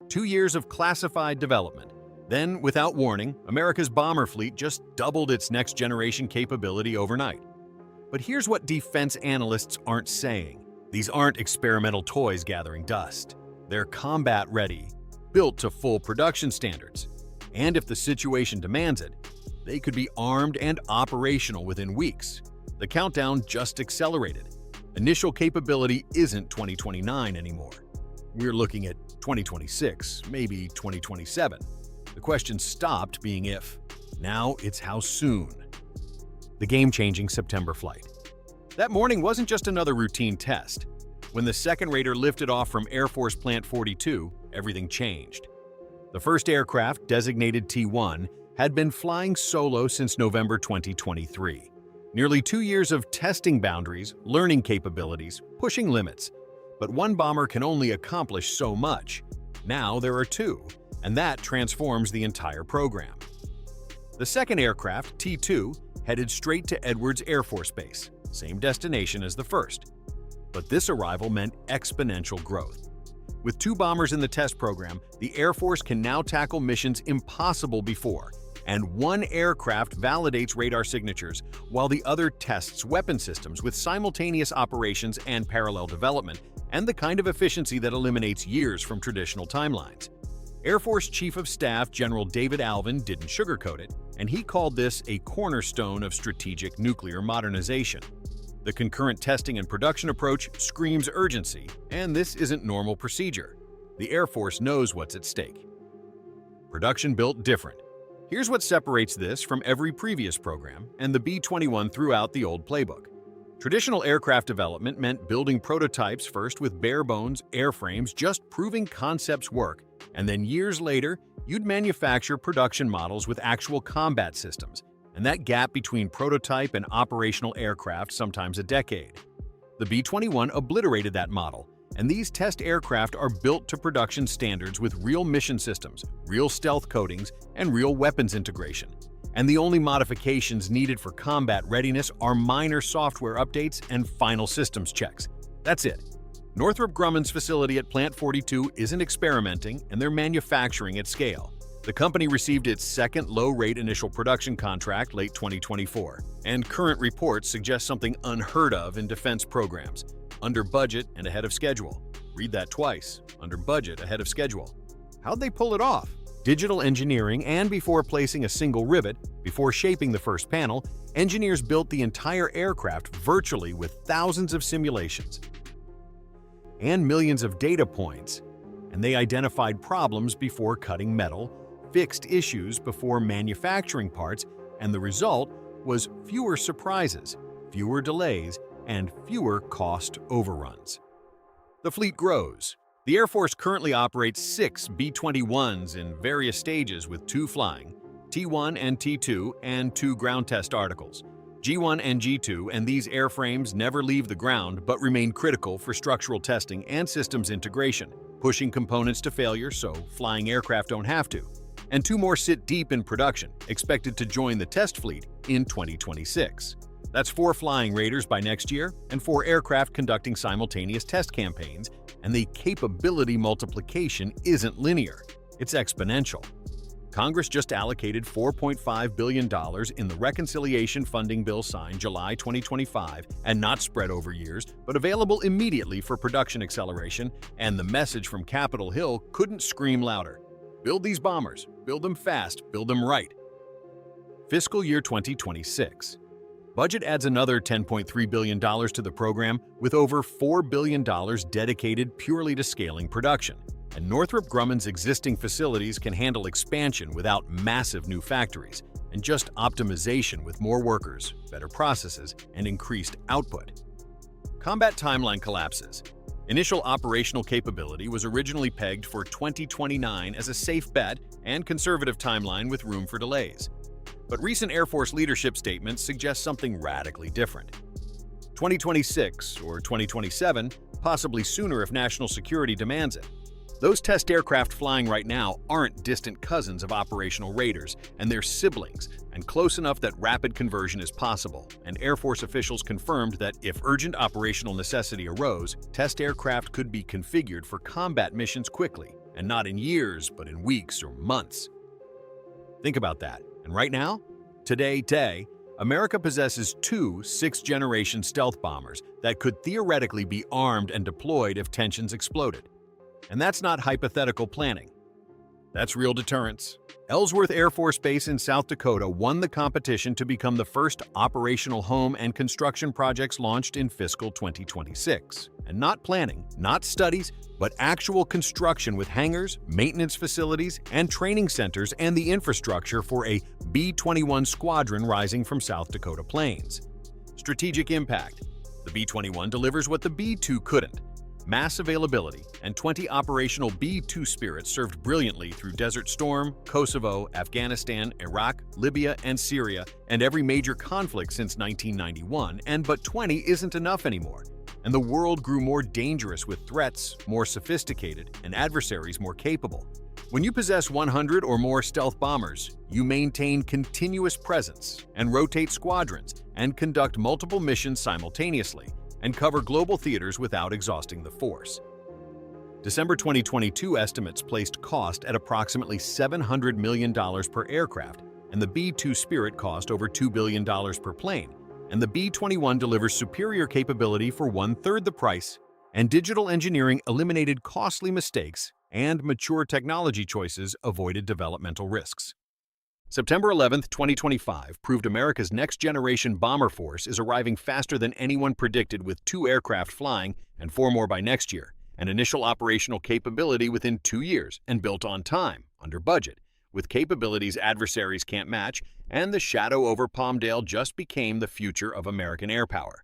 2 years of classified development. Then, without warning, America's bomber fleet just doubled its next-generation capability overnight. But here's what defense analysts aren't saying. These aren't experimental toys gathering dust. They're combat-ready, built to full production standards. And if the situation demands it, they could be armed and operational within weeks. The countdown just accelerated. Initial capability isn't 2029 anymore. We're looking at 2026, maybe 2027. The question stopped being if. Now it's how soon. The game-changing September flight. That morning wasn't just another routine test. When the second Raider lifted off from Air Force Plant 42, everything changed. The first aircraft, designated T-1, had been flying solo since November 2023. Nearly 2 years of testing boundaries, learning capabilities, pushing limits. But one bomber can only accomplish so much. Now there are two, and that transforms the entire program. The second aircraft, T-2, headed straight to Edwards Air Force Base, same destination as the first. But this arrival meant exponential growth. With 2 bombers in the test program, the Air Force can now tackle missions impossible before, and one aircraft validates radar signatures while the other tests weapon systems with simultaneous operations and parallel development, and the kind of efficiency that eliminates years from traditional timelines. Air Force Chief of Staff General David Alvin didn't sugarcoat it, and he called this a cornerstone of strategic nuclear modernization. The concurrent testing and production approach screams urgency, and this isn't normal procedure. The Air Force knows what's at stake. Production built different. Here's what separates this from every previous program and the B-21 throughout the old playbook. Traditional aircraft development meant building prototypes first with bare-bones airframes, just proving concepts work, and then years later, you'd manufacture production models with actual combat systems, and that gap between prototype and operational aircraft sometimes a decade. The B-21 obliterated that model, and these test aircraft are built to production standards with real mission systems, real stealth coatings, and real weapons integration. And the only modifications needed for combat readiness are minor software updates and final systems checks. That's it. Northrop Grumman's facility at Plant 42 isn't experimenting, and they're manufacturing at scale. The company received its second low-rate initial production contract late 2024, and current reports suggest something unheard of in defense programs. Under budget and ahead of schedule. Read that twice. Under budget, ahead of schedule. How'd they pull it off? Digital engineering, and before placing a single rivet, before shaping the first panel, engineers built the entire aircraft virtually with thousands of simulations and millions of data points. And they identified problems before cutting metal, fixed issues before manufacturing parts, and the result was fewer surprises, fewer delays, and fewer cost overruns. The fleet grows. The Air Force currently operates 6 B-21s in various stages with 2 flying, T-1 and T-2, and 2 ground test articles. G-1 and G-2 and these airframes never leave the ground but remain critical for structural testing and systems integration, pushing components to failure so flying aircraft don't have to. And 2 more sit deep in production, expected to join the test fleet in 2026. That's 4 flying Raiders by next year and 4 aircraft conducting simultaneous test campaigns, and the capability multiplication isn't linear, it's exponential. Congress just allocated $4.5 billion in the reconciliation funding bill signed July 2025, and not spread over years, but available immediately for production acceleration, and the message from Capitol Hill couldn't scream louder. Build these bombers, build them fast, build them right. Fiscal year 2026. Budget adds another $10.3 billion to the program, with over $4 billion dedicated purely to scaling production. And Northrop Grumman's existing facilities can handle expansion without massive new factories, and just optimization with more workers, better processes, and increased output. Combat timeline collapses. Initial operational capability was originally pegged for 2029 as a safe bet and conservative timeline with room for delays. But recent Air Force leadership statements suggest something radically different. 2026 or 2027, possibly sooner if national security demands it. Those test aircraft flying right now aren't distant cousins of operational Raiders, and they're siblings, and close enough that rapid conversion is possible, and Air Force officials confirmed that if urgent operational necessity arose, test aircraft could be configured for combat missions quickly, and not in years, but in weeks or months. Think about that. And right now, today, America possesses two sixth-generation stealth bombers that could theoretically be armed and deployed if tensions exploded. And that's not hypothetical planning. That's real deterrence. Ellsworth Air Force Base in South Dakota won the competition to become the first operational home and construction projects launched in fiscal 2026. And not planning, not studies, but actual construction with hangars, maintenance facilities, and training centers and the infrastructure for a B-21 squadron rising from South Dakota plains. Strategic impact. The B-21 delivers what the B-2 couldn't. Mass availability and 20 operational B-2 Spirits served brilliantly through Desert Storm, Kosovo, Afghanistan, Iraq, Libya, and Syria, and every major conflict since 1991, but 20 isn't enough anymore. And the world grew more dangerous with threats more sophisticated and adversaries more capable. When you possess 100 or more stealth bombers, you maintain continuous presence and rotate squadrons and conduct multiple missions simultaneously and cover global theaters without exhausting the force. December 2022 estimates placed cost at approximately $700 million per aircraft, and the B-2 Spirit cost over $2 billion per plane, and the B-21 delivers superior capability for one-third the price, and digital engineering eliminated costly mistakes and mature technology choices avoided developmental risks. September 11, 2025 proved America's next-generation bomber force is arriving faster than anyone predicted, with 2 aircraft flying and 4 more by next year, an initial operational capability within 2 years and built on time, under budget, with capabilities adversaries can't match, and the shadow over Palmdale just became the future of American air power.